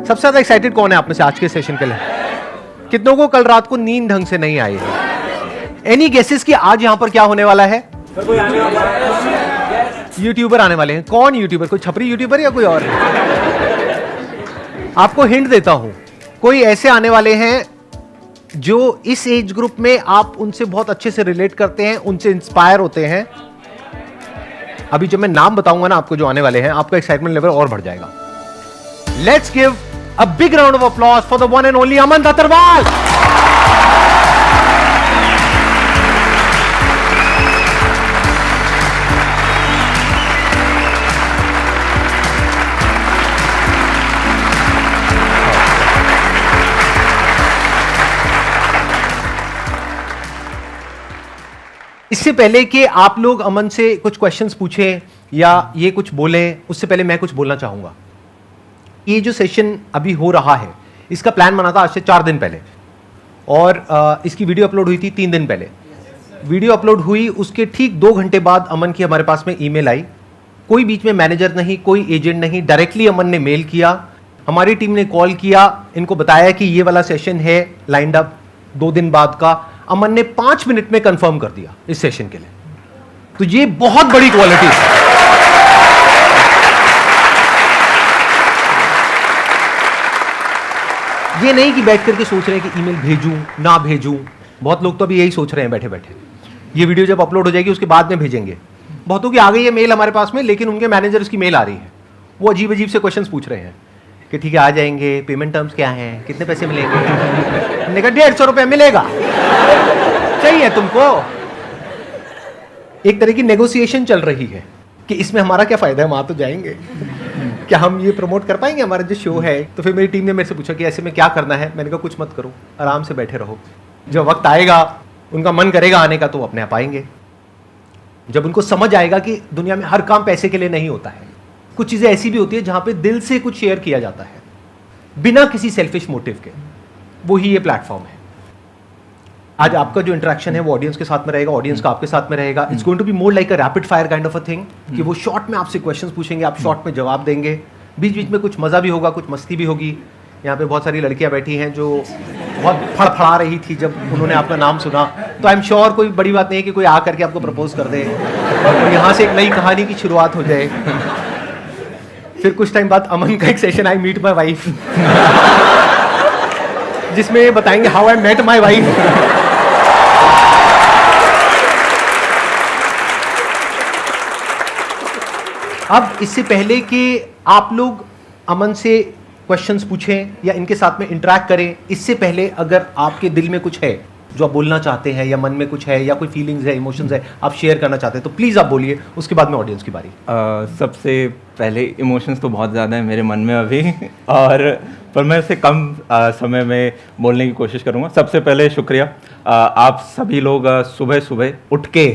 सबसे ज्यादा एक्साइटेड कौन है आप में से आज के सेशन के लिए? कितनों को कल रात को नींद ढंग से नहीं आई है? एनी गेसेस कि आज यहां पर क्या होने वाला है? यूट्यूबर आने वाले हैं। कौन यूट्यूबर? कोई छपरी यूट्यूबर या कोई और? आपको हिंट देता हूं, कोई ऐसे आने वाले हैं जो इस एज ग्रुप में आप उनसे बहुत अच्छे से रिलेट करते हैं, उनसे इंस्पायर होते हैं। अभी जब मैं नाम बताऊंगा ना आपको जो आने वाले हैं, आपका एक्साइटमेंट लेवल और बढ़ जाएगा। Let's give a big round of applause for the one and only Aman Dattarwal. इससे पहले कि आप लोग अमन से कुछ क्वेश्चंस पूछें या ये कुछ बोलें, उससे पहले मैं कुछ बोलना चाहूंगा। ये जो सेशन अभी हो रहा है, इसका प्लान बना था आज से 4 दिन पहले, और इसकी वीडियो अपलोड हुई थी 3 दिन पहले। वीडियो अपलोड हुई उसके ठीक 2 घंटे बाद अमन की हमारे पास में ईमेल आई। कोई बीच में मैनेजर नहीं, कोई एजेंट नहीं, डायरेक्टली अमन ने मेल किया, हमारी टीम ने कॉल किया, इनको बताया कि ये वाला सेशन है लाइंड अप 2 दिन बाद का। अमन ने 5 मिनट में कंफर्म कर दिया इस सेशन के लिए। तो ये बहुत बड़ी क्वालिटी है। ये नहीं कि बैठ करके सोच रहे हैं कि ईमेल भेजूं ना भेजूं। बहुत लोग तो अभी यही सोच रहे हैं बैठे बैठे। ये वीडियो जब अपलोड हो जाएगी उसके बाद में भेजेंगे। बहुतों की आ गई है मेल हमारे पास में, लेकिन उनके मैनेजर्स की मेल आ रही है, वो अजीब अजीब से क्वेश्चंस पूछ रहे हैं कि ठीक है आ जाएंगे, पेमेंट टर्म्स क्या हैं, कितने पैसे मिलेंगे? हमने कहा 150 रुपये मिलेगा, चाहिए तुमको? एक तरह की नेगोशिएशन चल रही है कि इसमें हमारा क्या फायदा है, वहां तो जाएंगे, क्या हम ये प्रमोट कर पाएंगे हमारा जो शो है? तो फिर मेरी टीम ने मेरे से पूछा कि ऐसे में क्या करना है। मैंने कहा कुछ मत करो, आराम से बैठे रहो, जब वक्त आएगा उनका मन करेगा आने का तो वो अपने आप आएंगे। जब उनको समझ आएगा कि दुनिया में हर काम पैसे के लिए नहीं होता है, कुछ चीजें ऐसी भी होती है जहां पे दिल से कुछ शेयर किया जाता है बिना किसी सेल्फिश मोटिव के, वही ये प्लेटफॉर्म है। आज आपका जो इंटरेक्शन है वो ऑडियंस के साथ में रहेगा, ऑडियंस का आपके साथ में रहेगा। It's going to be more like a rapid fire kind of a thing, कि वो शॉर्ट में आपसे क्वेश्चंस पूछेंगे, आप शॉर्ट में जवाब देंगे। बीच बीच में कुछ मजा भी होगा, कुछ मस्ती भी होगी। यहाँ पे बहुत सारी लड़कियां बैठी हैं जो बहुत फड़फड़ा रही थी जब उन्होंने आपका नाम सुना। तो आई एम श्योर कोई बड़ी बात नहीं है कि कोई आ करके आपको प्रपोज कर दे और यहाँ से एक नई कहानी की शुरुआत हो जाए। फिर कुछ टाइम बाद अमन का एक session I meet my wife, जिसमें ये बताएंगे how I met my wife. अब इससे पहले कि आप लोग अमन से क्वेश्चंस पूछें या इनके साथ में इंटरेक्ट करें, इससे पहले अगर आपके दिल में कुछ है जो आप बोलना चाहते हैं, या मन में कुछ है, या कोई फीलिंग्स है, इमोशंस है आप शेयर करना चाहते हैं, तो प्लीज़ आप बोलिए। उसके बाद में ऑडियंस की बारी। सबसे पहले इमोशंस तो बहुत ज़्यादा है मेरे मन में अभी, और पर मैं उसे कम समय में बोलने की कोशिश करूँगा। सबसे पहले शुक्रिया, आप सभी लोग सुबह सुबह उठ के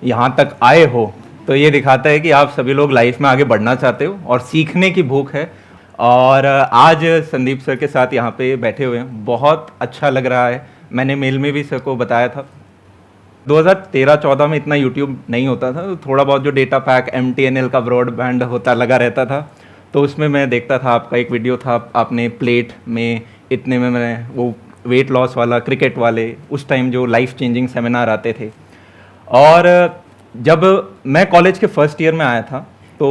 यहाँ तक आए हो, तो ये दिखाता है कि आप सभी लोग लाइफ में आगे बढ़ना चाहते हो और सीखने की भूख है। और आज संदीप सर के साथ यहाँ पे बैठे हुए हैं, बहुत अच्छा लग रहा है। मैंने मेल में भी सर को बताया था 2013-14 में इतना यूट्यूब नहीं होता था, तो थोड़ा बहुत जो डेटा पैक MTNL का ब्रॉडबैंड होता लगा रहता था, तो उसमें मैं देखता था आपका एक वीडियो था, आपने प्लेट में इतने में मैंने वो वेट लॉस वाला, क्रिकेट वाले, उस टाइम जो लाइफ चेंजिंग सेमिनार आते थे। और जब मैं कॉलेज के फर्स्ट ईयर में आया था तो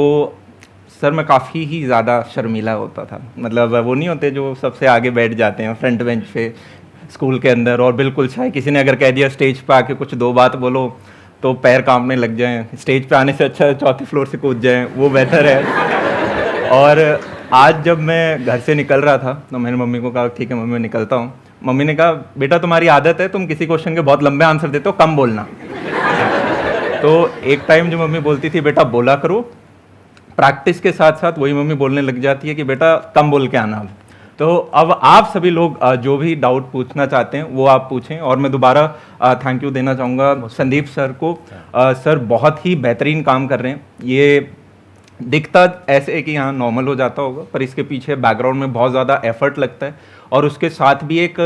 सर मैं काफ़ी ही ज़्यादा शर्मीला होता था। मतलब वो नहीं होते जो सबसे आगे बैठ जाते हैं फ्रंट बेंच पे स्कूल के अंदर, और बिल्कुल शायद किसी ने अगर कह दिया स्टेज पे आके कुछ 2 बात बोलो तो पैर कांपने लग जाएं। स्टेज पे आने से अच्छा 4थे फ्लोर से कूद जाएं, वो बेहतर है। और आज जब मैं घर से निकल रहा था तो मैंने मम्मी को कहा ठीक है मम्मी मैं निकलता हूँ। मम्मी ने कहा बेटा तुम्हारी आदत है, तुम किसी क्वेश्चन के बहुत लंबे आंसर देते हो, कम बोलना। तो एक टाइम जो मम्मी बोलती थी बेटा बोला करो, प्रैक्टिस के साथ साथ वही मम्मी बोलने लग जाती है कि बेटा कम बोल के आना। तो अब आप सभी लोग जो भी डाउट पूछना चाहते हैं वो आप पूछें। और मैं दोबारा थैंक यू देना चाहूँगा संदीप सर को। सर बहुत ही बेहतरीन काम कर रहे हैं। ये दिखता ऐसे है कि यहाँ नॉर्मल हो जाता होगा, पर इसके पीछे बैकग्राउंड में बहुत ज़्यादा एफर्ट लगता है, और उसके साथ भी एक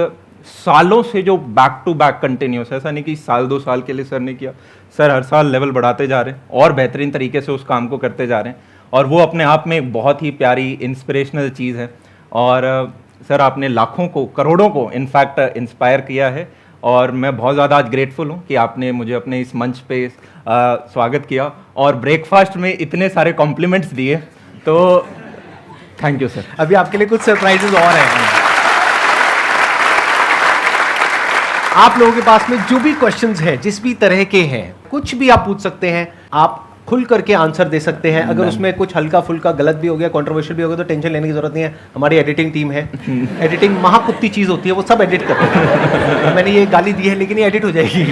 सालों से जो बैक टू बैक कंटिन्यूस है, ऐसा नहीं कि साल 2 साल के लिए सर ने किया, सर हर साल लेवल बढ़ाते जा रहे हैं और बेहतरीन तरीके से उस काम को करते जा रहे हैं, और वो अपने आप में एक बहुत ही प्यारी इंस्पिरेशनल चीज़ है। और सर आपने लाखों को, करोड़ों को इनफैक्ट इंस्पायर किया है, और मैं बहुत ज़्यादा आज ग्रेटफुल हूँ कि आपने मुझे अपने इस मंच पे स्वागत किया और ब्रेकफास्ट में इतने सारे कॉम्प्लीमेंट्स दिए, तो थैंक यू सर। अभी आपके लिए कुछ सरप्राइजेज और हैं। आप लोगों के पास में जो भी क्वेश्चंस हैं, जिस भी तरह के हैं, कुछ भी आप पूछ सकते हैं, आप खुल करके आंसर दे सकते हैं। अगर उसमें कुछ हल्का फुल्का गलत भी हो गया, कंट्रोवर्शियल भी हो गया, तो टेंशन लेने की जरूरत नहीं है। हमारी एडिटिंग टीम है, एडिटिंग महाकुत्ती चीज होती है, वो सब एडिट करते हैं। मैंने ये गाली दी है लेकिन ये एडिट हो जाएगी।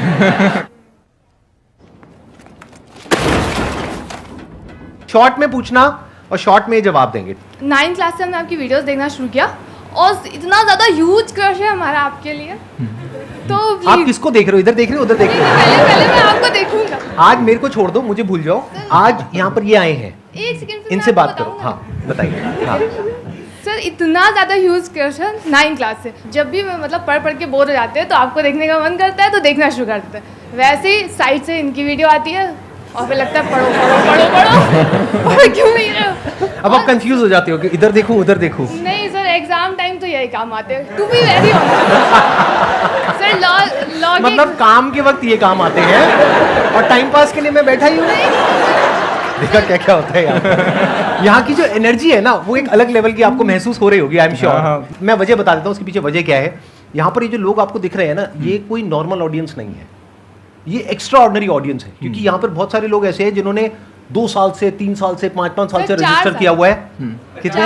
शॉर्ट में पूछना और शॉर्ट में जवाब देंगे। 9th क्लास से हमने आपकी वीडियोस देखना शुरू किया और इतना ज़्यादा ह्यूज क्रश है हमारा आपके लिए। तो आप किसको देख रहे हो? इधर देख रहे हो, उधर देख रहे हो? पहले मैं आपको देखूंगा। आज मेरे को छोड़ दो, मुझे भूल जाओ। आज यहाँ पर ये आए हैं, एक सेकंड इनसे बात करो। हाँ बताइए। हाँ सर, इतना ज़्यादा ह्यूज क्रश है 9th क्लास से। जब भी मैं मतलब पढ़ के बोर हो जाते हैं तो आपको देखने का मन करता है तो देखना शुरू करते हैं। वैसे ही साइड से इनकी वीडियो आती है और फिर लगता है पढ़ो क्यों नहीं रहे हो? अब आप कंफ्यूज हो जाते हो कि इधर देखूं उधर देखूं। नहीं सर, एग्जाम टाइम तो यही काम आते हैं। To be very sir, logging मतलब काम के वक्त ये काम आते हैं और टाइम पास के लिए मैं बैठा ही हूँ। देखा क्या क्या होता है यहाँ की जो एनर्जी है ना, वो एक अलग लेवल की आपको महसूस हो रही होगी, आई एम श्योर। मैं वजह बता देता हूँ उसके पीछे वजह क्या है। यहाँ पर ये जो लोग आपको दिख रहे हैं ना, ये कोई नॉर्मल ऑडियंस नहीं है, ये एक्स्ट्रा ऑर्डिनरी ऑडियंस है। क्योंकि यहाँ पर बहुत सारे लोग ऐसे हैं जिन्होंने 2 साल से, 3 साल से, 5 साल से रजिस्टर किया हुआ है। कितने?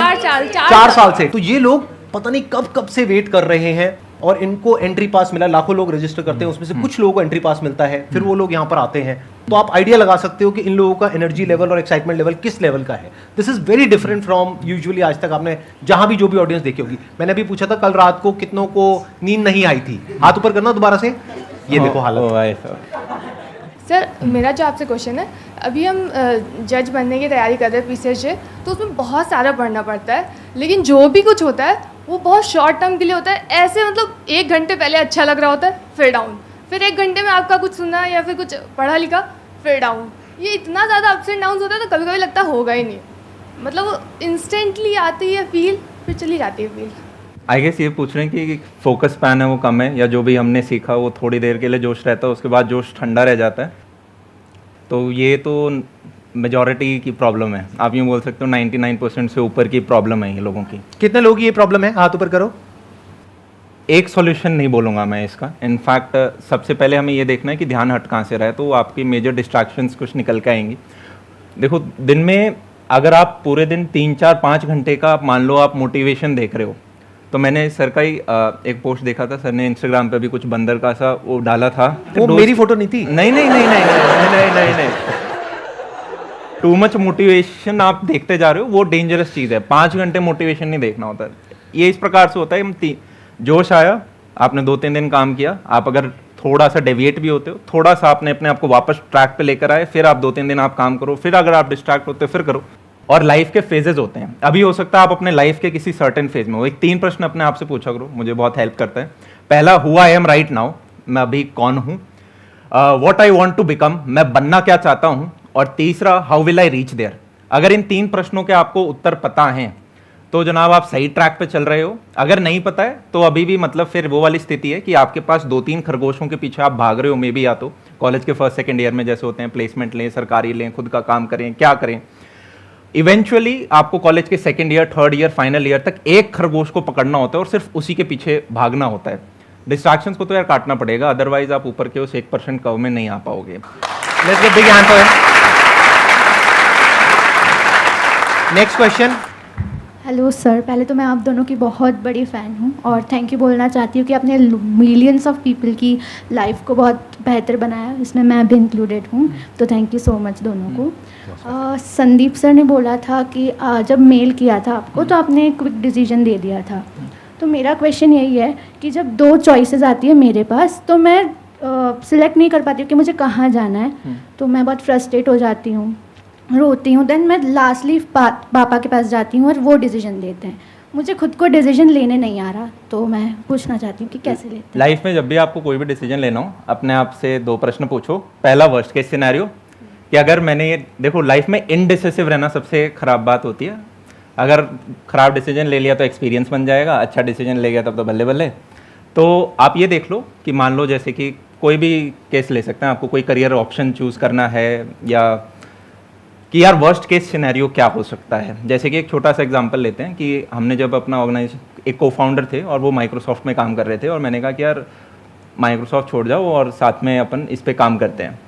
4 साल से। तो ये लोग पता नहीं कब से वेट कर रहे हैं और इनको एंट्री पास मिला। लाखों लोग रजिस्टर करते हैं, उसमें से कुछ लोगों को एंट्री पास मिलता है, फिर वो लोग यहाँ पर आते हैं। तो आप आइडिया लगा सकते हो कि इन लोगों का एनर्जी लेवल और एक्साइटमेंट लेवल किस लेवल का है। This is very different from usually आज तक आपने जहां भी जो भी ऑडियंस देखी होगी। मैंने अभी पूछा था कल रात को कितनों को नींद नहीं आई थी, हाथ ऊपर करना दोबारा से। ये देखो हालत। सर, मेरा जो आपसे क्वेश्चन है, अभी हम जज बनने की तैयारी कर रहे हैं पीसीएस से, तो उसमें बहुत सारा पढ़ना पड़ता है, लेकिन जो भी कुछ होता है वो बहुत शॉर्ट टर्म के लिए होता है। ऐसे मतलब 1 घंटे पहले अच्छा लग रहा होता है, फिर डाउन, फिर 1 घंटे में आपका कुछ सुना या फिर कुछ पढ़ा लिखा, फिर डाउन। ये इतना ज़्यादा अप्स एंड डाउन होता है तो कभी कभी लगता होगा ही नहीं। मतलब इंस्टेंटली आती है फील, फिर चली जाती है फील। आई गेस ये पूछ रहे हैं कि फोकस पैन है वो कम है, या जो भी हमने सीखा वो थोड़ी देर के लिए जोश रहता है, उसके बाद जोश ठंडा रह जाता है। तो ये तो मेजॉरिटी की प्रॉब्लम है, आप यूँ बोल सकते हो 99% से ऊपर की प्रॉब्लम है ये लोगों की। कितने लोगों की ये प्रॉब्लम है? हाथ ऊपर करो। एक सॉल्यूशन नहीं बोलूँगा मैं इसका। इनफैक्ट सबसे पहले हमें ये देखना है कि ध्यान हट कहाँ से रहा है, तो आपकी मेजर डिस्ट्रैक्शंस कुछ निकल के आएंगी। देखो, दिन में अगर आप पूरे दिन 3, 4, 5 घंटे का आप मान लो आप मोटिवेशन देख रहे हो, तो मैंने सर का ही एक पोस्ट देखा था, सर ने इंस्टाग्राम पे भी कुछ बंदर का सा वो डाला था। वो मेरी फोटो नहीं थी? नहीं। टू मच मोटिवेशन आप देखते जा रहे हो, वो डेंजरस चीज़ है। 5 घंटे मोटिवेशन नहीं देखना होता। ये इस प्रकार से होता है, जोश आया, आपने 2-3 दिन काम किया, आप अगर थोड़ा सा डेविएट भी होते हो, थोड़ा सा आपने अपने आप को वापस ट्रैक पे लेकर आए, फिर आप 2-3 दिन आप काम करो, फिर अगर आप डिस्ट्रैक्ट होते हो फिर करो। और लाइफ के फेजेस होते हैं। अभी हो सकता है आप अपने लाइफ के किसी सर्टेन फेज में हो। एक 3 प्रश्न अपने आप से पूछा करो, मुझे बहुत हेल्प करता है। पहला, who I am right now, मैं अभी कौन हूँ। What I want to become, मैं बनना क्या चाहता हूँ। और तीसरा, how will I reach there. अगर इन 3 प्रश्नों के आपको उत्तर पता हैं तो जनाब आप सही ट्रैक पे चल रहे हो। अगर नहीं पता है तो अभी भी मतलब फिर वो वाली स्थिति है कि आपके पास 2-3 खरगोशों के पीछे आप भाग रहे हो। मे बी या तो कॉलेज के 1st, 2nd ईयर में जैसे होते हैं, प्लेसमेंट लें, सरकारी लें, खुद का काम करें, क्या करें। इवेंचुअली आपको कॉलेज के 2nd year, 3rd year, final year तक एक खरगोश को पकड़ना होता है और सिर्फ उसी के पीछे भागना होता है। डिस्ट्रैक्शंस को तो यार काटना पड़ेगा, अदरवाइज आप ऊपर के उस 1% कर्व में नहीं आ पाओगे। Let's get big hand for him. Next question. Hello sir, पहले तो मैं आप दोनों की बहुत बड़ी फ़ैन हूँ और थैंक यू बोलना चाहती हूँ कि आपने मिलियंस ऑफ पीपल की लाइफ को बहुत बेहतर बनाया, इसमें मैं भी इंक्लूडेड हूँ। तो थैंक यू सो मच दोनों को। संदीप सर ने बोला था कि जब मेल किया था आपको तो आपने क्विक डिसीजन दे दिया था। तो मेरा क्वेश्चन यही है कि जब 2 चॉइसेस आती है मेरे पास तो मैं सिलेक्ट नहीं कर पाती हूँ कि मुझे कहाँ जाना है, तो मैं बहुत फ्रस्ट्रेट हो जाती हूँ, रोती हूँ। देन मैं लास्टली पापा के पास जाती हूँ और वो डिसीजन देते हैं। मुझे खुद को डिसीजन लेने नहीं आ रहा, तो मैं पूछना चाहती हूँ कि कैसे लेते हैं। लाइफ में जब भी आपको कोई भी डिसीजन लेना हो, अपने आप से 2 प्रश्न पूछो। पहला, वर्स्ट केस सिनेरियो, कि अगर मैंने ये देखो, लाइफ में इनडिसिसिव रहना सबसे खराब बात होती है। अगर ख़राब डिसीजन ले लिया तो एक्सपीरियंस बन जाएगा, अच्छा डिसीजन ले गया तब तो बल्ले बल्ले। तो आप ये देख लो कि मान लो जैसे कि कोई भी केस ले सकते हैं, आपको कोई करियर ऑप्शन चूज़ करना है या कि यार वर्स्ट केस सिनेरियो क्या हो सकता है। जैसे कि एक छोटा सा एग्जांपल लेते हैं कि हमने जब अपना ऑर्गेनाइजेशन, एक को फाउंडर थे और वो माइक्रोसॉफ्ट में काम कर रहे थे और मैंने कहा कि यार माइक्रोसॉफ्ट छोड़ जाओ और साथ में अपन इस पे काम करते हैं।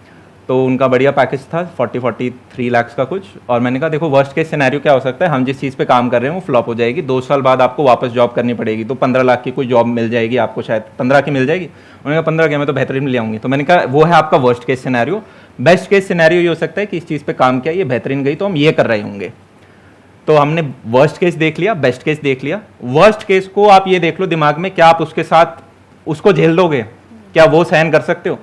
तो उनका बढ़िया पैकेज था 43 लाख का कुछ, और मैंने कहा देखो वर्स्ट केस सिनेरियो क्या हो सकता है, हम जिस चीज़ पे काम कर रहे हैं वो फ्लॉप हो जाएगी, 2 साल बाद आपको वापस जॉब करनी पड़ेगी, तो 15 लाख की कोई जॉब मिल जाएगी आपको, शायद 15 की मिल जाएगी। उन्होंने कहा 15 की मैं तो बेहतरीन ले आऊँगी। तो मैंने कहा वो है आपका worst case scenario. Best case scenario ये हो सकता है कि इस चीज़ पे काम किया, ये बेहतरीन गई तो हम ये कर रहे होंगे। तो हमने वर्स्ट केस देख लिया, बेस्ट केस देख लिया। वर्स्ट केस को आप ये देख लो दिमाग में, क्या आप उसके साथ उसको झेल दोगे, क्या वो सहन कर सकते हो,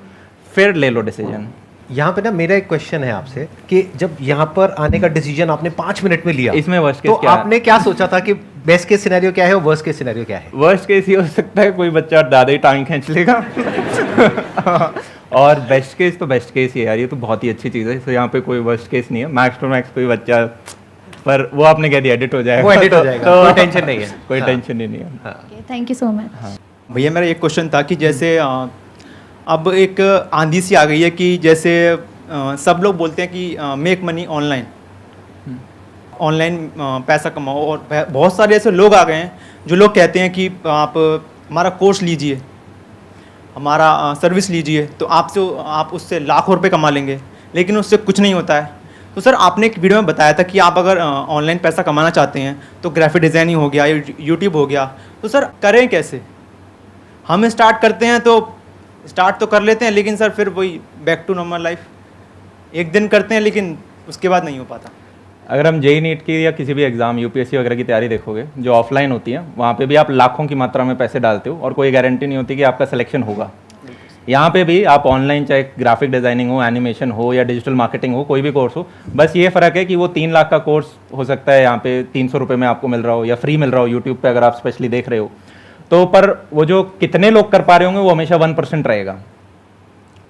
फिर ले लो डिसीजन। यहाँ पे ना मेरा एक क्वेश्चन है आपसे कि जब यहाँ पर आने का डिसीजन आपने 5 मिनट में लिया, इसमें वर्स्ट केस तो क्या है? आपने क्या सोचा था कि बेस्ट केस सिनेरियो क्या है और वर्स्ट केस सिनेरियो क्या है? वर्स्ट केस ये हो सकता है कोई बच्चा दादा ही टांग खींच लेगा और बेस्ट केस तो बेस्ट केस ही है यार, ये तो बहुत ही अच्छी चीज़ है। तो यहाँ पे कोई वर्स्ट केस नहीं है, मैक्स टू मैक्स कोई बच्चा, पर वो आपने कह दिया एडिट हो जाएगा, वो एडिट हो जाएगा, कोई टेंशन नहीं है। कोई हाँ। टेंशन ही नहीं है। Thank you so much. भैया मेरा एक क्वेश्चन था कि जैसे अब एक आंधी सी आ गई है कि जैसे सब लोग बोलते हैं कि मेक मनी ऑनलाइन, ऑनलाइन पैसा कमाओ, और बहुत सारे ऐसे लोग आ गए हैं जो लोग कहते हैं कि आप हमारा कोर्स लीजिए, हमारा सर्विस लीजिए, तो आप उससे लाखों रुपए कमा लेंगे, लेकिन उससे कुछ नहीं होता है। तो सर आपने एक वीडियो में बताया था कि आप अगर ऑनलाइन पैसा कमाना चाहते हैं तो ग्राफिक डिज़ाइनिंग हो गया, यूट्यूब हो गया, तो सर करें कैसे? हम स्टार्ट करते हैं तो स्टार्ट तो कर लेते हैं, लेकिन सर फिर वही बैक टू नॉर्मल लाइफ, एक दिन करते हैं लेकिन उसके बाद नहीं हो पाता। अगर हम जेई नीट की या किसी भी एग्जाम यूपीएससी वगैरह की तैयारी देखोगे जो ऑफलाइन होती है, वहाँ पे भी आप लाखों की मात्रा में पैसे डालते हो और कोई गारंटी नहीं होती कि आपका सिलेक्शन होगा। यहाँ पे भी आप ऑनलाइन चाहे ग्राफिक डिज़ाइनिंग हो, एनिमेशन हो या डिजिटल मार्केटिंग हो, कोई भी कोर्स हो, बस ये फ़र्क है कि वो 3 लाख का कोर्स हो सकता है यहाँ पे 300 रुपये में आपको मिल रहा हो या फ्री मिल रहा हो यूट्यूब पे अगर आप स्पेशली देख रहे हो। तो पर वो जो कितने लोग कर पा रहे होंगे वो हमेशा 1% रहेगा।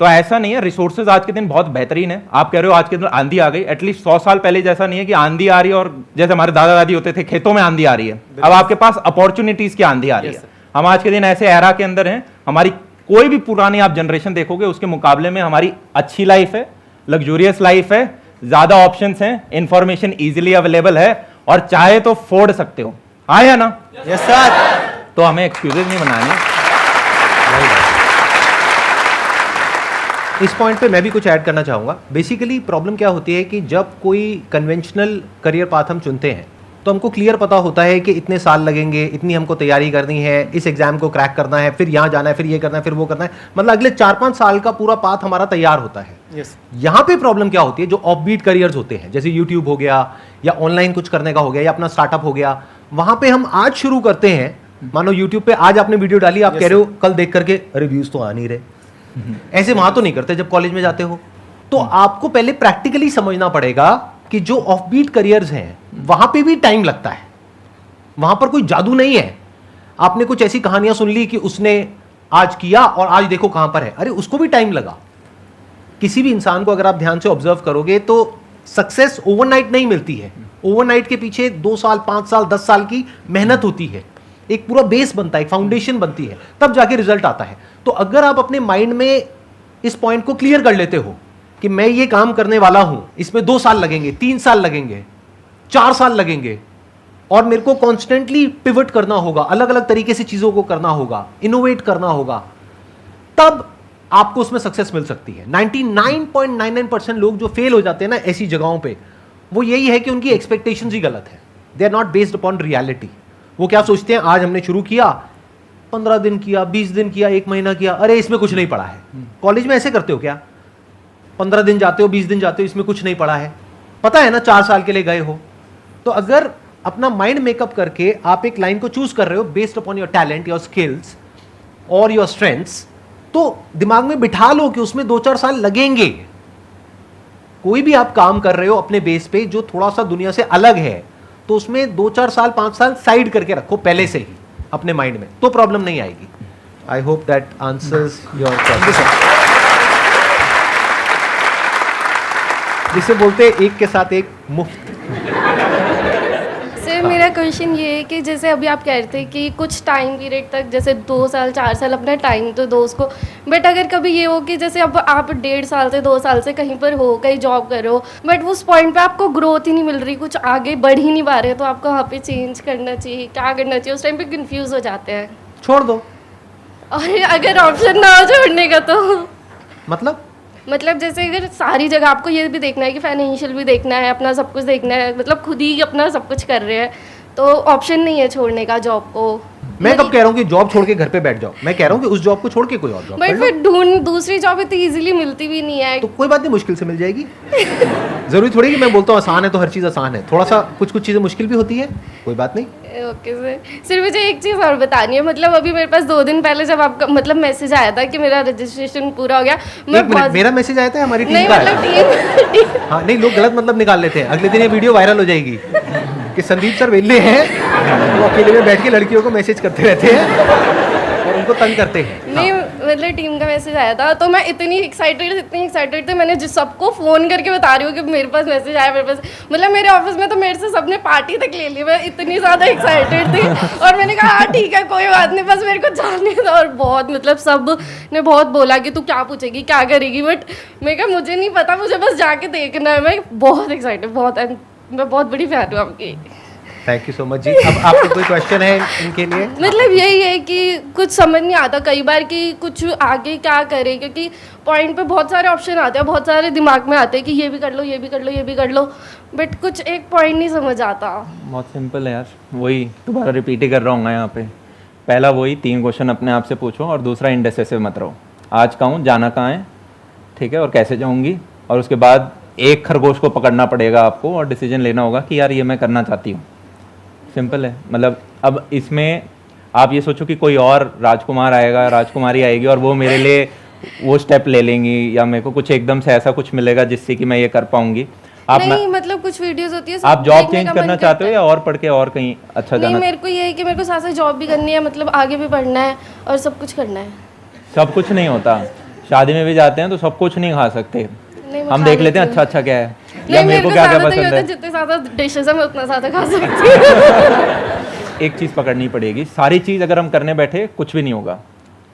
तो ऐसा नहीं है, रिसोर्सेज आज के दिन बहुत बेहतरीन है। आप कह रहे हो आज के दिन आंधी आ गई, एटलीस्ट 100 साल पहले जैसा नहीं है कि आंधी आ रही है और जैसे हमारे दादा दादी होते थे खेतों में आंधी आ रही है, अब आपके पास अपॉर्चुनिटीज की आंधी आ रही है। हम आज के दिन ऐसे एरा के अंदर हैं, हमारी कोई भी पुरानी आप जनरेशन देखोगे उसके मुकाबले में हमारी अच्छी लाइफ है, लग्जूरियस लाइफ है, ज्यादा ऑप्शंस हैं, इंफॉर्मेशन इजीली अवेलेबल है और चाहे तो फोड़ सकते हो। आया ना? Yes sir. तो हमें एक्सक्यूजेज नहीं बनाने। इस पॉइंट पे मैं भी कुछ ऐड करना चाहूँगा। बेसिकली प्रॉब्लम क्या होती है कि जब कोई कन्वेंशनल करियर पाथ हम चुनते हैं तो हमको क्लियर पता होता है कि इतने साल लगेंगे, इतनी हमको तैयारी करनी है, इस एग्जाम को क्रैक करना है, फिर यहाँ जाना है, फिर ये करना है, फिर वो करना है, मतलब अगले 4-5 साल का पूरा पाथ हमारा तैयार होता है। यस। यहाँ पे प्रॉब्लम क्या होती है, जो ऑफबीट करियर्स होते हैं जैसे यूट्यूब हो गया या ऑनलाइन कुछ करने का हो गया या अपना स्टार्टअप हो गया, वहाँ पे हम आज शुरू करते हैं, मानो यूट्यूब पे आज आपने वीडियो डाली, आप कह रहे हो कल देख करके रिव्यूज तो आ नहीं रहे, ऐसे वहां तो नहीं करते जब कॉलेज में जाते हो। तो आपको पहले प्रैक्टिकली समझना पड़ेगा कि जो ऑफबीट करियर्स हैं वहां पे भी टाइम लगता है, वहां पर कोई जादू नहीं है। आपने कुछ ऐसी कहानियां सुन ली कि उसने आज किया और आज देखो कहां पर है, अरे उसको भी टाइम लगा। किसी भी इंसान को अगर आप ध्यान से ऑब्जर्व करोगे तो सक्सेस ओवरनाइट नहीं मिलती है, ओवरनाइट के पीछे 2 साल 5 साल 10 साल की मेहनत होती है, एक पूरा बेस बनता है, एक फाउंडेशन बनती है, तब जाके रिजल्ट आता है। तो अगर आप अपने माइंड में इस पॉइंट को क्लियर कर लेते हो कि मैं ये काम करने वाला हूं, इसमें 2 साल लगेंगे, 3 साल लगेंगे, 4 साल लगेंगे और मेरे को कॉन्स्टेंटली पिवट करना होगा, अलग अलग तरीके से चीजों को करना होगा, इनोवेट करना होगा, तब आपको उसमें सक्सेस मिल सकती है। 99.99% लोग जो फेल हो जाते हैं ना ऐसी जगहों पे, वो यही है कि उनकी एक्सपेक्टेशंस ही गलत है। They are not based upon reality. वो क्या सोचते हैं, आज हमने शुरू किया, 15 दिन किया, 20 दिन किया, 1 महीना किया, अरे इसमें कुछ नहीं पड़ा है। कॉलेज में ऐसे करते हो क्या? 15 दिन जाते हो, 20 दिन जाते हो, इसमें कुछ नहीं पड़ा है, पता है ना 4 साल के लिए गए हो। तो अगर अपना माइंड मेकअप करके आप एक लाइन को चूज कर रहे हो based upon your talent, your skills और योर स्ट्रेंथ्स, तो दिमाग में बिठा लो कि उसमें 2-4 साल लगेंगे। कोई भी आप काम कर रहे हो अपने बेस पे जो थोड़ा सा दुनिया से अलग है, तो उसमें 2-4 साल 5 साल साइड करके रखो पहले से ही अपने माइंड में, तो प्रॉब्लम नहीं आएगी। I hope that answers your question. जिसे बोलते हैं एक के साथ एक मुफ्त। सर सर मेरा क्वेश्चन ये है कि जैसे अभी आप कह रहे थे कि कुछ टाइम पीरियड तक जैसे 2 साल 4 साल अपना टाइम तो दो उसको, बट अगर कभी ये हो कि जैसे अब आप 1.5 साल से 2 साल से कहीं पर हो, कहीं जॉब कर रहे हो, बट उस पॉइंट पे आपको ग्रोथ ही नहीं मिल रही, कुछ आगे बढ़ ही नहीं पा रहे, तो आपको वहाँ पे चेंज करना चाहिए, क्या करना चाहिए? उस टाइम पे कंफ्यूज हो जाते हैं। छोड़ दो। और अगर ऑप्शन ना हो छोड़ने का तो मतलब जैसे अगर सारी जगह आपको ये भी देखना है कि फाइनेंशियल भी देखना है, अपना सब कुछ देखना है, मतलब खुद ही अपना सब कुछ कर रहे हैं, तो ऑप्शन नहीं है छोड़ने का जॉब को। मैं कब कह रहा हूँ कि जॉब छोड़ के घर पे बैठ जाओ, मैं कह रहा हूँ कि उस जॉब को छोड़ के कोई और जॉब बट फिर दूसरी जॉब इतनी इजीली मिलती भी नहीं है। तो कोई बात नहीं, मुश्किल से मिल जाएगी। जरूरी थोड़ी कि मैं बोलता हूँ आसान है तो हर चीज़ आसान है, थोड़ा सा कुछ चीज़ें मुश्किल भी होती है, कोई बात नहीं। ओके सर, सिर्फ मुझे एक चीज़ और बतानी है, मतलब अभी मेरे पास 2 दिन पहले जब आपका मतलब मैसेज आया था कि मेरा रजिस्ट्रेशन पूरा हो गया, एक मिनट, मेरा मैसेज आया था हमारी टीम नहीं का मतलब है। टीम हाँ नहीं, लोग गलत मतलब निकाल लेते हैं, अगले दिन ये वीडियो वायरल हो जाएगी कि संदीप सर वेले हैं, वो अकेले में बैठ के लड़कियों को मैसेज करते रहते हैं और उनको तंग करते हैं। नहीं मतलब टीम का मैसेज आया था, तो मैं इतनी एक्साइटेड थी, मैंने जिस सबको फ़ोन करके बता रही हूँ कि मेरे पास मैसेज आया, मेरे पास, मतलब मेरे ऑफिस में तो मेरे से सबने पार्टी तक ले ली, मैं इतनी ज़्यादा एक्साइटेड थी। और मैंने कहा हाँ ठीक है कोई बात नहीं, बस मेरे को जाने दो। और बहुत मतलब सब ने बहुत बोला कि तू क्या पूछेगी क्या करेगी, बट मैं कहा मुझे नहीं पता, मुझे बस जाके देखना है। मैं बहुत एक्साइटेड, मैं बहुत बड़ी फैन हूँ आपकी। थैंक यू सो मच जी। अब आपको कोई क्वेश्चन है इनके लिए? मतलब यही है कि कुछ समझ नहीं आता कई बार कि कुछ आगे क्या करें, क्योंकि पॉइंट पे बहुत सारे ऑप्शन आते हैं, बहुत सारे दिमाग में आते हैं कि ये भी कर लो, ये भी कर लो, ये भी कर लो, बट कुछ एक पॉइंट नहीं समझ आता। बहुत सिंपल है यार, वही दोबारा रिपीट ही कर रहा हूँ यहाँ पे। पहला वही 3 क्वेश्चन अपने आप से पूछो, और दूसरा इंडेसिसिव मत रहो। आज कहाँ हूँ, जाना कहाँ है, ठीक है, और कैसे जाऊँगी, और उसके बाद एक खरगोश को पकड़ना पड़ेगा आपको और डिसीजन लेना होगा कि यार ये मैं करना चाहती हूँ। सिंपल है। मतलब अब इसमें आप ये सोचो कि कोई और राजकुमार आएगा, राजकुमारी आएगी और वो मेरे लिए वो स्टेप ले लेंगी, या मेरे को कुछ एकदम से ऐसा कुछ मिलेगा जिससे कि मैं ये कर पाऊंगी। आप नहीं मतलब कुछ वीडियोस होती है, आप जॉब चेंज करना चाहते हो या और पढ़ के और कहीं अच्छा नहीं, जाना? मेरे को ये है कि मेरे को साथ साथ जॉब भी करनी है, मतलब आगे भी पढ़ना है और सब कुछ करना है। सब कुछ नहीं होता, शादी में भी जाते हैं तो सब कुछ नहीं खा सकते। नहीं, हम देख लेते हैं अच्छा अच्छा क्या है, या नहीं, मेरे को क्या क्या पसंद है। जितने ज्यादा डिशेस है मैं उतना ज्यादा खा सकती हूँ। एक चीज़ पकड़नी पड़ेगी, सारी चीज़ अगर हम करने बैठे कुछ भी नहीं होगा।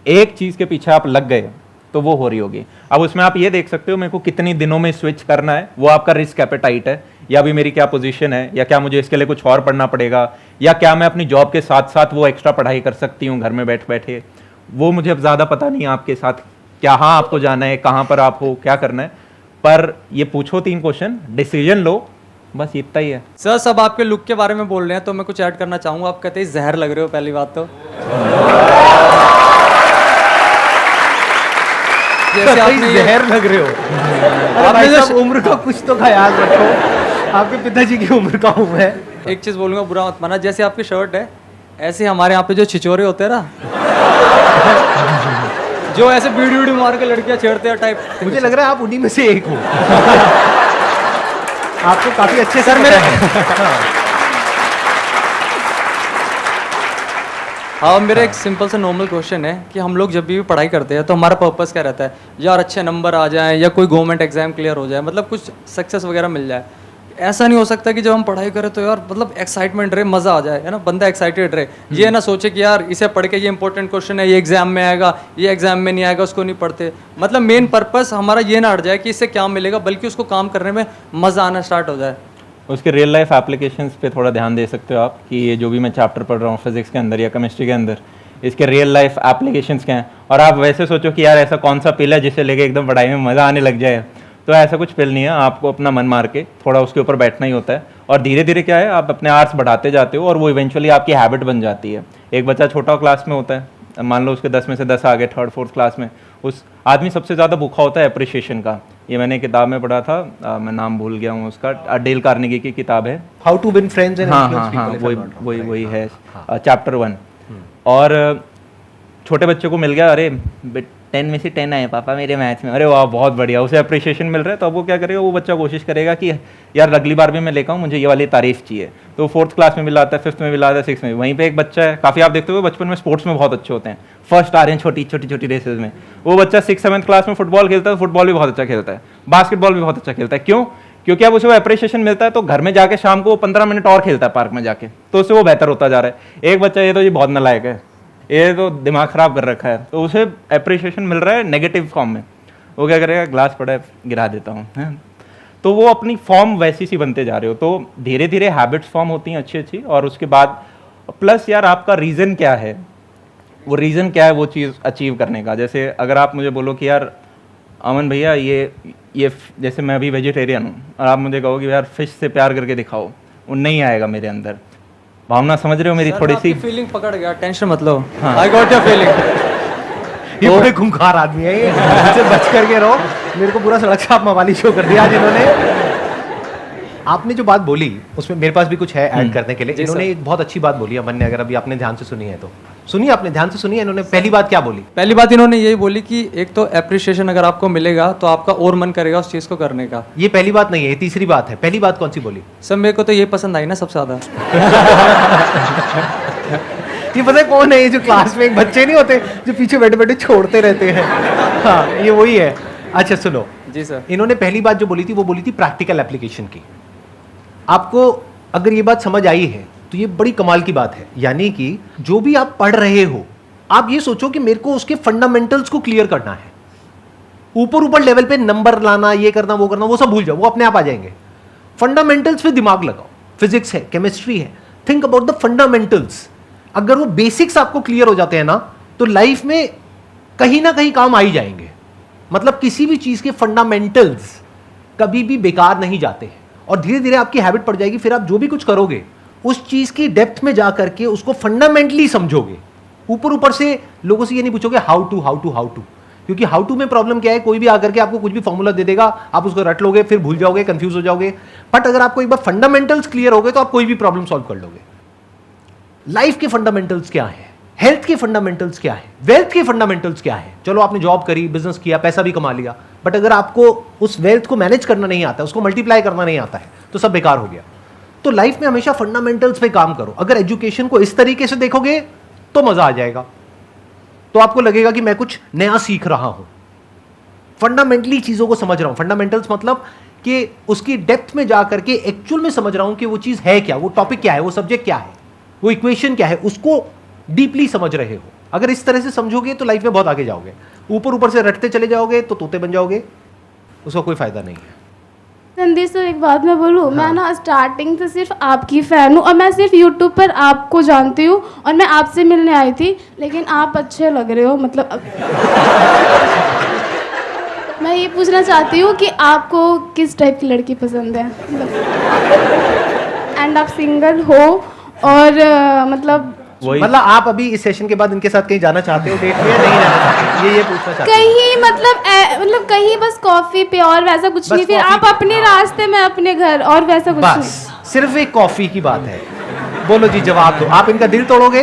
एक चीज़ के पीछे आप लग गए तो वो हो रही होगी। अब उसमें आप ये देख सकते हो मेरे को कितनी दिनों में स्विच करना है, वो आपका रिस्क एपेटाइट है, या भी मेरी क्या पोजीशन है, या क्या मुझे इसके लिए कुछ और पढ़ना पड़ेगा, या क्या मैं अपनी जॉब के साथ साथ वो एक्स्ट्रा पढ़ाई कर सकती हूँ घर में बैठ बैठे। वो मुझे अब ज़्यादा पता नहीं है आपके साथ क्या, हाँ आपको जाना है, कहाँ पर आप हो, क्या करना है, पर ये पूछो 3 क्वेश्चन, डिसीजन लो, बस इतना ही है। सर सब आपके लुक के बारे में बोल रहे हैं तो मैं कुछ ऐड करना चाहूँगा। आप कहते हैं जहर लग रहे हो, पहली बात तो जैसे आपने जहर लग रहे हो। अरे भाई साहब उम्र का कुछ तो ख्याल रखो, आपके पिताजी की उम्र का हूँ मैं। एक चीज़ बोलूँगा, बुरा मत माना, जैसे आपकी शर्ट है ऐसे हमारे यहाँ पे जो छिचोरे होते हैं ना जो ऐसे बीड़ी मार के लड़कियाँ छेड़ते हैं टाइप, मुझे लग रहा है आप उन्हीं में से एक हो। आपको काफी अच्छे सर मेरे हाँ मेरा एक सिंपल सा नॉर्मल क्वेश्चन है कि हम लोग जब भी पढ़ाई करते हैं तो हमारा पर्पस क्या रहता है, यार अच्छे नंबर आ जाएं या कोई गवर्नमेंट एग्जाम क्लियर हो जाए, मतलब कुछ सक्सेस वगैरह मिल जाए। ऐसा नहीं हो सकता कि जब हम पढ़ाई करें तो यार मतलब एक्साइटमेंट रहे, मज़ा आ जाए, है ना, बंदा एक्साइटेड रहे, ये ना सोचे कि यार इसे पढ़ के ये इंपॉर्टेंट क्वेश्चन है, ये एग्जाम में आएगा, ये एग्जाम में नहीं आएगा, उसको नहीं पढ़ते। मतलब मेन पर्पस हमारा ये ना हट जाए कि इससे क्या मिलेगा, बल्कि उसको काम करने में मज़ा आना स्टार्ट हो जाए। उसके रियल लाइफ एप्लीकेशंस पे थोड़ा ध्यान दे सकते हो आप कि ये जो भी मैं चैप्टर पढ़ रहा हूँ फिजिक्स के अंदर या केमिस्ट्री के अंदर, इसके रियल लाइफ एप्लीकेशंस क्या हैं। और आप वैसे सोचो कि यार ऐसा कौन सा पिल है जिसे लेके एकदम पढ़ाई में मज़ा आने लग जाए, तो ऐसा कुछ पिल नहीं है। आपको अपना मन मार के थोड़ा उसके ऊपर बैठना ही होता है, और धीरे धीरे क्या है आप अपने आवर्स बढ़ाते जाते हो और वो इवेंचुअली आपकी हैबिट बन जाती है। एक बच्चा छोटा क्लास में होता है, मान लो उसके 10 में से 10 आ गए 3rd 4th क्लास में, उस आदमी सबसे ज़्यादा भूखा होता है अप्रिशिएशन का। ये मैंने किताब में पढ़ा था, मैं नाम भूल गया हूँ उसका, डेल कार्नेगी की किताब है, how to win friends and influence people, वही है चैप्टर 1। और छोटे बच्चे को मिल गया, अरे 10 में से 10 आए पापा मेरे मैथ्स में, अरे वाह बहुत बढ़िया, उसे अप्रिशिएशन मिल रहा है, तो अब वो क्या करेगा, वो बच्चा कोशिश करेगा कि यार अगली बार भी मैं लेकर आऊँ, मुझे ये वाली तारीफ चाहिए। तो 4th क्लास में भी लाता है, 5th में भी लाता है, 6th में। वहीं पे एक बच्चा है, काफ़ी आप देखते हो बचपन में स्पोर्ट्स में बहुत अच्छे होते हैं, फर्स्ट आ रहे हैं छोटी छोटी रेसेस में, वो बच्चा 6th 7th क्लास में फुटबॉल खेलता है, फुटबॉल भी बहुत अच्छा खेलता है, बास्केटबॉल भी बहुत अच्छा खेलता है। क्यों? क्योंकि अब उसे वो अप्रिशिएशन मिलता है तो घर में जाके शाम को वो 15 मिनट और खेलता है पार्क में जाके, तो उससे वो बेहतर होता जा रहा है। एक बच्चा ये तो ये बहुत नालायक है, ये तो दिमाग खराब कर रखा है, तो उसे अप्रिशिएशन मिल रहा है नेगेटिव फॉर्म में, वो क्या करेगा, ग्लास पड़ा है गिरा देता हूँ, है। तो वो अपनी फॉर्म वैसी सी बनते जा रहे हो। तो धीरे धीरे हैबिट्स फॉर्म होती हैं अच्छी अच्छी, और उसके बाद प्लस यार आपका रीज़न क्या है, वो रीज़न क्या है वो चीज़ अचीव करने का। जैसे अगर आप मुझे बोलो कि यार अमन भैया ये जैसे मैं अभी वेजिटेरियन हूँ और आप मुझे कहो कि यार फिश से प्यार करके दिखाओ, वो नहीं आएगा मेरे अंदर। भावना समझ रहे हो मेरी थोड़ी सी? फीलिंग पकड़ गया, टेंशन मत लो। हाँ। I got your feeling. ये बड़े खूंखार आदमी है, ये इससे बच करके रहो। मेरे को पूरा सड़क छाप मवाली शो कर दिया आज इन्होंने। आपने जो बात बोली उसमें मेरे पास भी कुछ है ऐड करने के लिए। इन्होंने एक बहुत अच्छी बात बोली अमन ने, अगर अभी आपने ध्यान से सुनी है तो सुनिए, आपने ध्यान से सुनिए। इन्होंने पहली बात क्या बोली? पहली बात इन्होंने यही बोली कि एक तो अप्रिशिएशन अगर आपको मिलेगा तो आपका और मन करेगा उस चीज़ को करने का। ये पहली बात नहीं है, ये तीसरी बात है। पहली बात कौन सी बोली? सर मेरे को तो ये पसंद आई ना सबसे ज़्यादा। ये पता है कौन है? ये जो क्लास में एक बच्चे नहीं होते जो पीछे बैठे बैठे छोड़ते रहते हैं, हाँ ये वही है। अच्छा सुनो जी सर। इन्होंने पहली बात जो बोली थी वो बोली थी प्रैक्टिकल एप्लीकेशन की। आपको अगर ये बात समझ आई है तो ये बड़ी कमाल की बात है। यानी कि जो भी आप पढ़ रहे हो आप ये सोचो कि मेरे को उसके फंडामेंटल्स को क्लियर करना है। ऊपर ऊपर लेवल पे नंबर लाना, ये करना वो सब भूल जाओ, वो अपने आप आ जाएंगे। फंडामेंटल्स पे दिमाग लगाओ। फिजिक्स है, केमिस्ट्री है, थिंक अबाउट द फंडामेंटल्स। अगर वो बेसिक्स आपको क्लियर हो जाते हैं ना तो लाइफ में कहीं ना कहीं काम आ ही जाएंगे। मतलब किसी भी चीज के फंडामेंटल्स कभी भी बेकार नहीं जाते हैं, और धीरे धीरे आपकी हैबिट पड़ जाएगी। फिर आप जो भी कुछ करोगे उस चीज की डेप्थ में जा करके उसको फंडामेंटली समझोगे। ऊपर ऊपर से लोगों से ये नहीं पूछोगे हाउ टू, क्योंकि हाउ टू में प्रॉब्लम क्या है, कोई भी आकर के आपको कुछ भी फॉर्मूला दे देगा, आप उसको रट लोगे, फिर भूल जाओगे, कंफ्यूज हो जाओगे। बट अगर आपको एक बार फंडामेंटल्स क्लियर हो गए तो आप कोई भी प्रॉब्लम सॉल्व कर लोगे। लाइफ के फंडामेंटल्स क्या है, हेल्थ के फंडामेंटल्स क्या है, वेल्थ के फंडामेंटल्स क्या है। चलो आपने जॉब करी, बिजनेस किया, पैसा भी कमा लिया, बट अगर आपको उस वेल्थ को मैनेज करना नहीं आता, उसको मल्टीप्लाई करना नहीं आता है तो सब बेकार हो गया। तो लाइफ में हमेशा फंडामेंटल्स पे काम करो। अगर एजुकेशन को इस तरीके से देखोगे तो मजा आ जाएगा, तो आपको लगेगा कि मैं कुछ नया सीख रहा हूं, फंडामेंटली चीजों को समझ रहा हूं। फंडामेंटल्स मतलब कि उसकी डेप्थ में जाकर के एक्चुअल में समझ रहा हूं कि वो चीज है क्या, वो टॉपिक क्या है, वो सब्जेक्ट क्या है, वो इक्वेशन क्या है, उसको डीपली समझ रहे हो। अगर इस तरह से समझोगे तो लाइफ में बहुत आगे जाओगे। ऊपर ऊपर से रटते चले जाओगे तो तोते बन जाओगे, उसका कोई फायदा नहीं है। संदेश सर एक बात मैं बोलूँ, मैं ना स्टार्टिंग से सिर्फ आपकी फ़ैन हूँ और मैं सिर्फ यूट्यूब पर आपको जानती हूँ और मैं आपसे मिलने आई थी, लेकिन आप अच्छे लग रहे हो। मतलब मैं ये पूछना चाहती हूँ कि आपको किस टाइप की लड़की पसंद है, एंड आप सिंगल हो और मतलब आप अभी इस सेशन के बाद इनके साथ कहीं जाना चाहते हो डेट पे या नहीं जाना चाहते? ये पूछना चाहते हो? कहीं मतलब कहीं बस कॉफी पे और वैसा कुछ नहीं, फिर आप अपने रास्ते में अपने घर और वैसा कुछ नहीं। बस सिर्फ एक कॉफी की बात है। बोलो जी, जवाब दो। आप इनका दिल तोड़ोगे?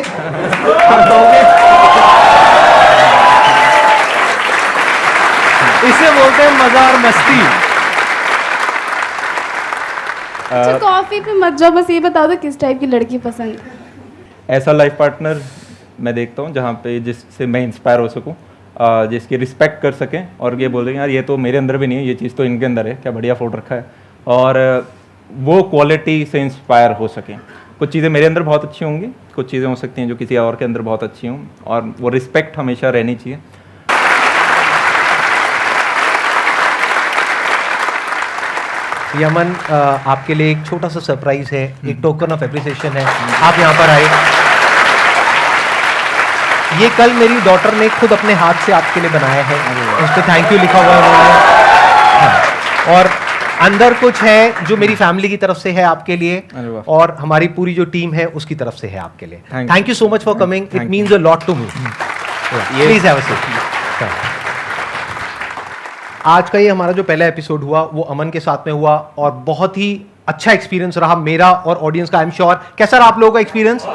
इसे बोलते हैं मजा और मस्ती। अच्छा कॉफी पे मत जाओ, बस ये बता दो किस टाइप की लड़की पसंद है। ऐसा लाइफ पार्टनर मैं देखता हूँ जहाँ पे जिससे मैं इंस्पायर हो सकूँ, जिसकी रिस्पेक्ट कर सकें और ये बोल दें यार ये तो मेरे अंदर भी नहीं है, ये चीज़ तो इनके अंदर है, क्या बढ़िया फोटो रखा है, और वो क्वालिटी से इंस्पायर हो सकें। कुछ चीज़ें मेरे अंदर बहुत अच्छी होंगी, कुछ चीज़ें हो सकती हैं जो किसी और के अंदर बहुत अच्छी हों, और वो रिस्पेक्ट हमेशा रहनी चाहिए। यमन, आपके लिए एक छोटा सा सरप्राइज है, एक टोकन ऑफ एप्रिसिएशन है। आप यहाँ पर आए, ये कल मेरी डॉटर ने खुद अपने हाथ से आपके लिए बनाया है, उस पर थैंक यू लिखा हुआ है उन्होंने। और अंदर कुछ है जो मेरी फैमिली की तरफ से है आपके लिए, और हमारी पूरी जो टीम है उसकी तरफ से है आपके लिए। Thank you so much for coming, it means a lot to me. Please have a seat. आज का ये हमारा जो पहला एपिसोड हुआ वो अमन के साथ में हुआ, और बहुत ही अच्छा एक्सपीरियंस रहा मेरा और ऑडियंस का। I am sure. कैसा रहा आप लोगों का एक्सपीरियंस?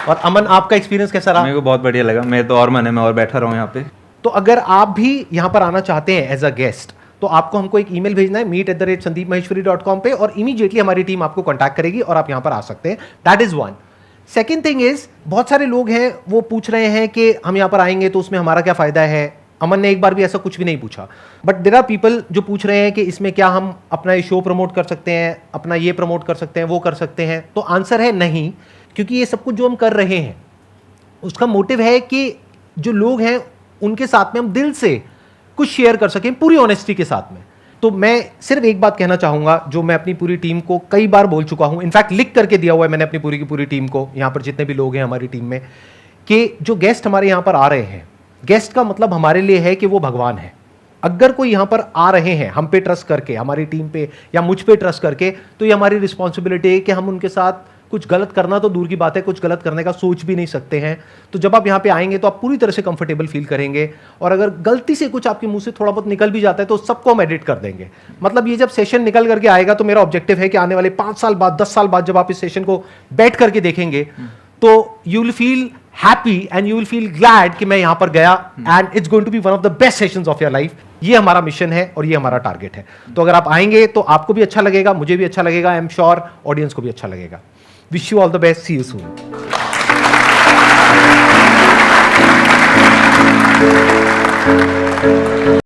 और अमन, आपका एक्सपीरियंस कैसा रहा? मेरे को बहुत बढ़िया लगा, मैं तो और मन है, मैं और बैठा रहा हूँ यहाँ पे। तो अगर आप भी यहाँ पर आना चाहते हैं एज अ गेस्ट, तो आपको हमको एक ईमेल भेजना है meet@sandeepmaheshwari.com पे, और इमीडिएटली हमारी टीम आपको कॉन्टैक्ट करेगी और आप यहाँ पर आ सकते हैं। That is one. Second thing is, बहुत सारे लोग हैं वो पूछ रहे हैं कि हम यहाँ पर आएंगे तो उसमें हमारा क्या फायदा है, अमन ने एक बार भी ऐसा कुछ भी नहीं पूछा, बट देयर आर पीपल जो पूछ रहे हैं कि इसमें क्या हम अपना ये शो प्रमोट कर सकते हैं, अपना ये प्रमोट कर सकते हैं, वो कर सकते हैं। तो आंसर है नहीं, क्योंकि ये सब कुछ जो हम कर रहे हैं उसका मोटिव है कि जो लोग हैं उनके साथ में हम दिल से कुछ शेयर कर सकें पूरी ऑनेस्टी के साथ में। तो मैं सिर्फ एक बात कहना चाहूंगा जो मैं अपनी पूरी टीम को कई बार बोल चुका हूं, इनफैक्ट लिख करके दिया हुआ है मैंने अपनी पूरी की पूरी टीम को, यहां पर जितने भी लोग हैं हमारी टीम में, कि जो गेस्ट हमारे यहां पर आ रहे हैं, गेस्ट का मतलब हमारे लिए है कि वो भगवान है। अगर कोई यहां पर आ रहे हैं हम पे ट्रस्ट करके, हमारी टीम पे या मुझ पे ट्रस्ट करके, तो ये हमारी रिस्पॉन्सिबिलिटी है कि हम उनके साथ कुछ गलत करना तो दूर की बात है, कुछ गलत करने का सोच भी नहीं सकते हैं। तो जब आप यहाँ पे आएंगे तो आप पूरी तरह से कंफर्टेबल फील करेंगे, और अगर गलती से कुछ आपके मुंह से थोड़ा बहुत निकल भी जाता है तो सबको हम एडिट कर देंगे। मतलब ये जब सेशन निकल करके आएगा तो मेरा ऑब्जेक्टिव है कि आने वाले 5 साल बाद, 10 साल बाद जब आप इस सेशन को बैठ करके देखेंगे तो you will feel happy and you will feel glad कि मैं यहाँ पर गया and it's going to be one of the best sessions of your life. ये हमारा मिशन है और ये हमारा टारगेट है। तो अगर आप आएंगे तो आपको भी अच्छा लगेगा, मुझे भी अच्छा लगेगा, आई एम श्योर ऑडियंस को भी अच्छा लगेगा। Wish you all the best. See you soon.